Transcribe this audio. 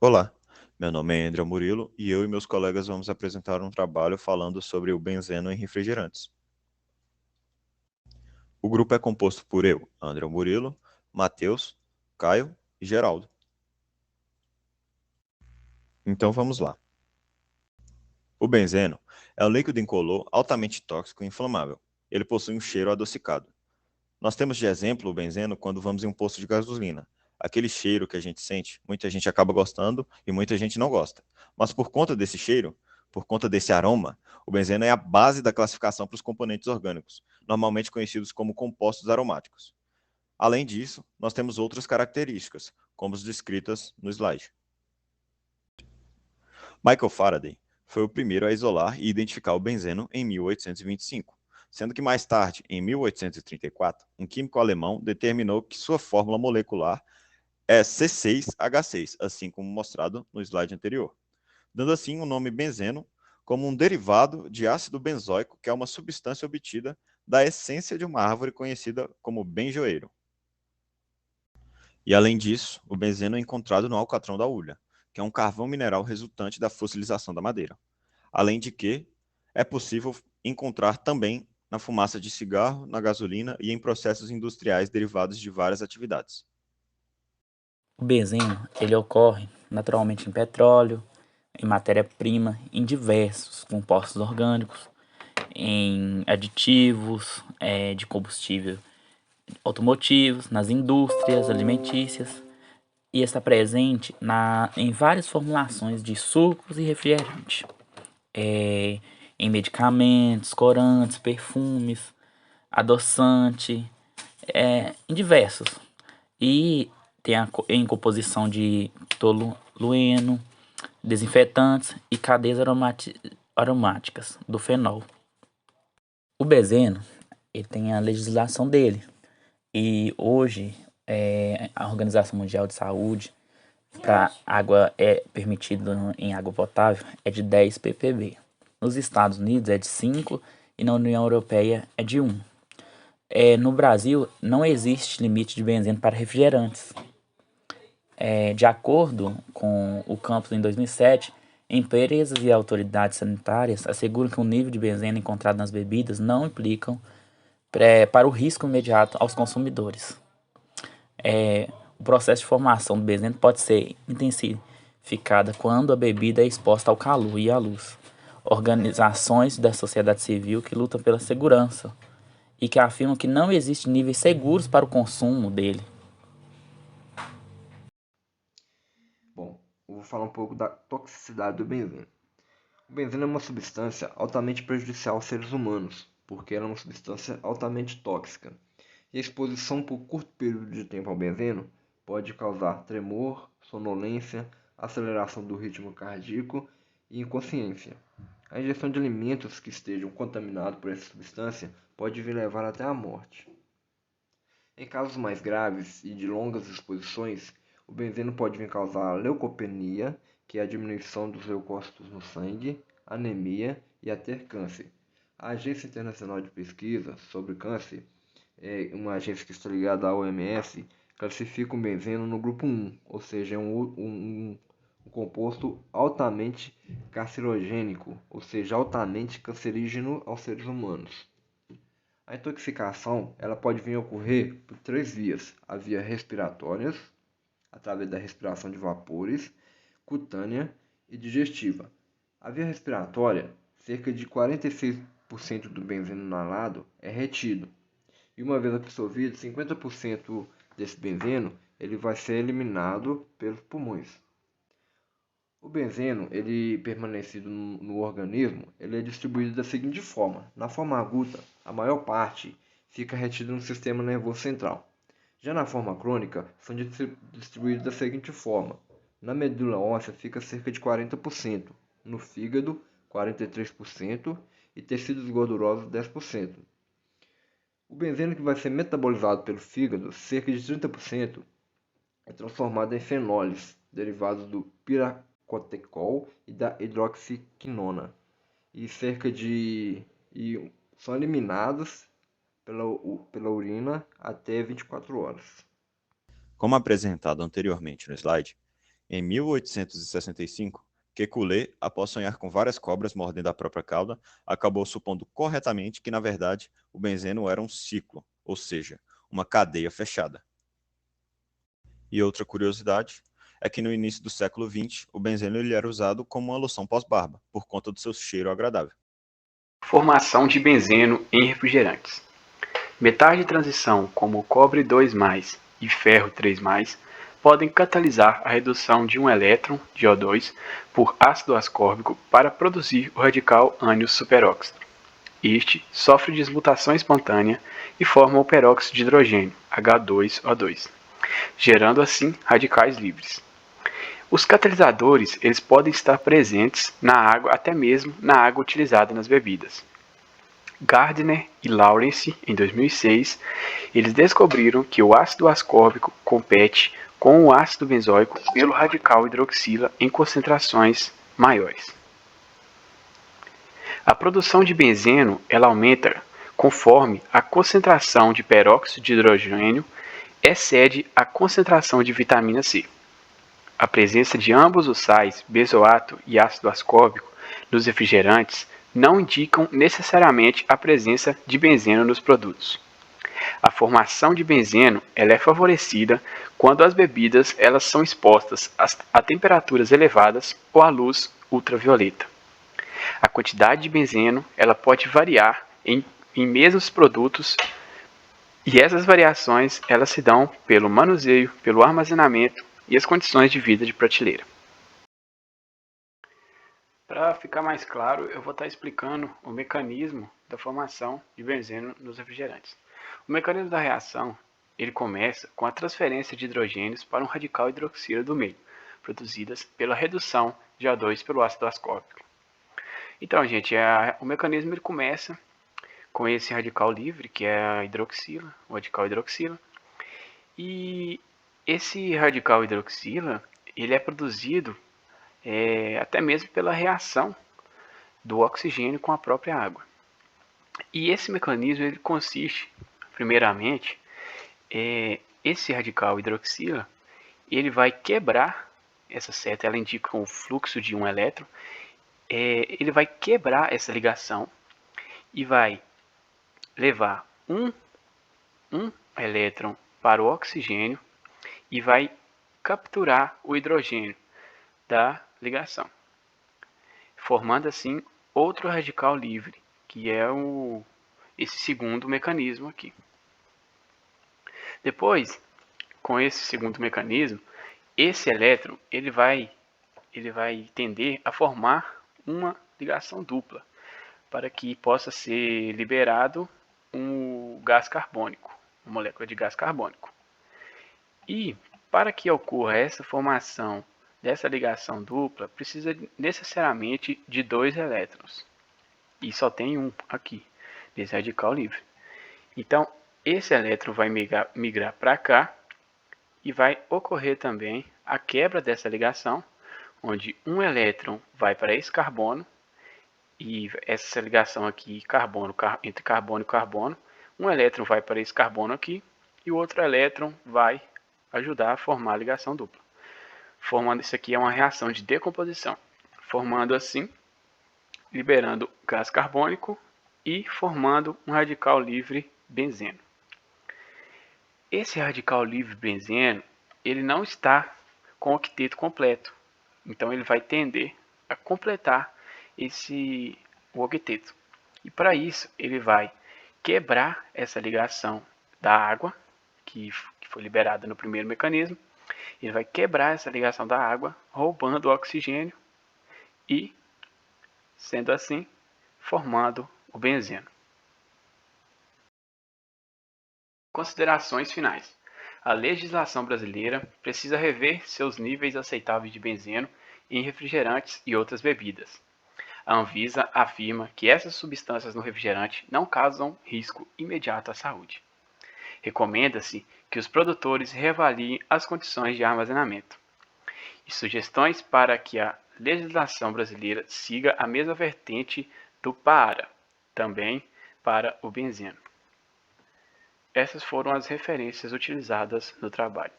Olá, meu nome é André Murilo e eu e meus colegas vamos apresentar um trabalho falando sobre o benzeno em refrigerantes. O grupo é composto por eu, André Murilo, Matheus, Caio e Geraldo. Então vamos lá. O benzeno é um líquido incolor altamente tóxico e inflamável. Ele possui um cheiro adocicado. Nós temos de exemplo o benzeno quando vamos em um posto de gasolina. Aquele cheiro que a gente sente, muita gente acaba gostando e muita gente não gosta. Mas por conta desse cheiro, por conta desse aroma, o benzeno é a base da classificação para os componentes orgânicos, normalmente conhecidos como compostos aromáticos. Além disso, nós temos outras características, como as descritas no slide. Michael Faraday foi o primeiro a isolar e identificar o benzeno em 1825, sendo que mais tarde, em 1834, um químico alemão determinou que sua fórmula molecular é C6H6, assim como mostrado no slide anterior, dando assim o nome benzeno como um derivado de ácido benzoico, que é uma substância obtida da essência de uma árvore conhecida como benjoeiro. E além disso, o benzeno é encontrado no alcatrão da hulha, que é um carvão mineral resultante da fossilização da madeira. Além de que é possível encontrar também na fumaça de cigarro, na gasolina e em processos industriais derivados de várias atividades. O benzeno, ele ocorre naturalmente em petróleo, em matéria-prima, em diversos compostos orgânicos, em aditivos de combustível automotivos, nas indústrias alimentícias e está presente em várias formulações de sucos e refrigerante, é, em medicamentos, corantes, perfumes, adoçante, em diversos. E tem em composição de tolueno, desinfetantes e cadeias aromáticas do fenol. O benzeno, ele tem a legislação dele. E hoje, a Organização Mundial de Saúde, para água permitido em água potável, é de 10 ppb. Nos Estados Unidos é de 5 e na União Europeia é de 1. No Brasil, não existe limite de benzeno para refrigerantes. De acordo com o campus em 2007, empresas e autoridades sanitárias asseguram que o nível de benzeno encontrado nas bebidas não implicam para o risco imediato aos consumidores. O processo de formação do benzeno pode ser intensificado quando a bebida é exposta ao calor e à luz. Organizações da sociedade civil que lutam pela segurança e que afirmam que não existem níveis seguros para o consumo dele. Bom, eu vou falar um pouco da toxicidade do benzeno. O benzeno é uma substância altamente prejudicial aos seres humanos, porque ela é uma substância altamente tóxica. E a exposição por curto período de tempo ao benzeno pode causar tremor, sonolência, aceleração do ritmo cardíaco e inconsciência. A ingestão de alimentos que estejam contaminados por essa substância pode vir levar até a morte. Em casos mais graves e de longas exposições, o benzeno pode vir causar leucopenia, que é a diminuição dos leucócitos no sangue, anemia e até câncer. A Agência Internacional de Pesquisa sobre Câncer, uma agência que está ligada à OMS, classifica o benzeno no grupo 1, ou seja, é um composto altamente carcinogênico, ou seja, altamente cancerígeno aos seres humanos. A intoxicação ela pode vir a ocorrer por três vias: a via respiratória, através da respiração de vapores, cutânea e digestiva. A via respiratória, cerca de 46% do benzeno inalado é retido, e uma vez absorvido, 50% desse benzeno ele vai ser eliminado pelos pulmões. O benzeno, ele permanecido no organismo, ele é distribuído da seguinte forma: na forma aguda, a maior parte fica retida no sistema nervoso central. Já na forma crônica, são distribuídos da seguinte forma: na medula óssea fica cerca de 40%, no fígado 43% e tecidos gordurosos 10%. O benzeno que vai ser metabolizado pelo fígado, cerca de 30%, é transformado em fenóis, derivados do piracotecol e da hidroxiquinona, e são eliminados pela urina até 24 horas. Como apresentado anteriormente no slide, Em 1865, Kekulé, após sonhar com várias cobras mordendo a própria cauda, acabou supondo corretamente que, na verdade, o benzeno era um ciclo, ou seja, uma cadeia fechada. E outra curiosidade é que no início do século XX, o benzeno ele era usado como uma loção pós-barba, por conta do seu cheiro agradável. Formação de benzeno em refrigerantes. Metais de transição como o cobre 2+, e ferro 3+, podem catalisar a redução de um elétron de O2 por ácido ascórbico para produzir o radical ânion superóxido. Este sofre desmutação espontânea e forma o peróxido de hidrogênio, H2O2, gerando assim radicais livres. Os catalisadores eles podem estar presentes na água, até mesmo na água utilizada nas bebidas. Gardner e Lawrence, em 2006, eles descobriram que o ácido ascórbico compete com o ácido benzoico pelo radical hidroxila em concentrações maiores. A produção de benzeno ela aumenta conforme a concentração de peróxido de hidrogênio excede a concentração de vitamina C. A presença de ambos os sais, benzoato e ácido ascórbico, nos refrigerantes não indicam necessariamente a presença de benzeno nos produtos. A formação de benzeno ela é favorecida quando as bebidas elas são expostas a temperaturas elevadas ou à luz ultravioleta. A quantidade de benzeno ela pode variar em mesmos produtos e essas variações elas se dão pelo manuseio, pelo armazenamento e as condições de vida de prateleira. Para ficar mais claro, eu vou estar explicando o mecanismo da formação de benzeno nos refrigerantes. O mecanismo da reação ele começa com a transferência de hidrogênios para um radical hidroxila do meio, produzidas pela redução de O2 pelo ácido ascórbico. Então, gente, o mecanismo ele começa com esse radical livre, que é a hidroxila, o radical hidroxila. E esse radical hidroxila, ele é produzido até mesmo pela reação do oxigênio com a própria água. E esse mecanismo ele consiste, primeiramente, esse radical hidroxila, ele vai quebrar, essa seta ela indica o fluxo de um elétron, ele vai quebrar essa ligação e vai levar um elétron para o oxigênio e vai capturar o hidrogênio da ligação, formando assim outro radical livre, que é esse segundo mecanismo aqui. Depois, com esse segundo mecanismo, esse elétron ele vai tender a formar uma ligação dupla, para que possa ser liberado um gás carbônico, uma molécula de gás carbônico. E para que ocorra essa formação dessa ligação dupla, precisa necessariamente de 2 elétrons. E só tem um aqui, desse radical livre. Então, esse elétron vai migrar para cá e vai ocorrer também a quebra dessa ligação, onde um elétron vai para esse carbono, e essa ligação aqui entre carbono e carbono, um elétron vai para esse carbono aqui, e o outro elétron vai ajudar a formar a ligação dupla. Formando isso aqui é uma reação de decomposição, formando assim, liberando gás carbônico e formando um radical livre benzeno. Esse radical livre benzeno, ele não está com o octeto completo, então ele vai tender a completar o octeto. E para isso ele vai quebrar essa ligação da água, que foi liberada no primeiro mecanismo. Ele vai quebrar essa ligação da água, roubando o oxigênio e, sendo assim, formando o benzeno. Considerações finais. A legislação brasileira precisa rever seus níveis aceitáveis de benzeno em refrigerantes e outras bebidas. A Anvisa afirma que essas substâncias no refrigerante não causam risco imediato à saúde. Recomenda-se que os produtores reavaliem as condições de armazenamento. E sugestões para que a legislação brasileira siga a mesma vertente do PARA, também para o benzeno. Essas foram as referências utilizadas no trabalho.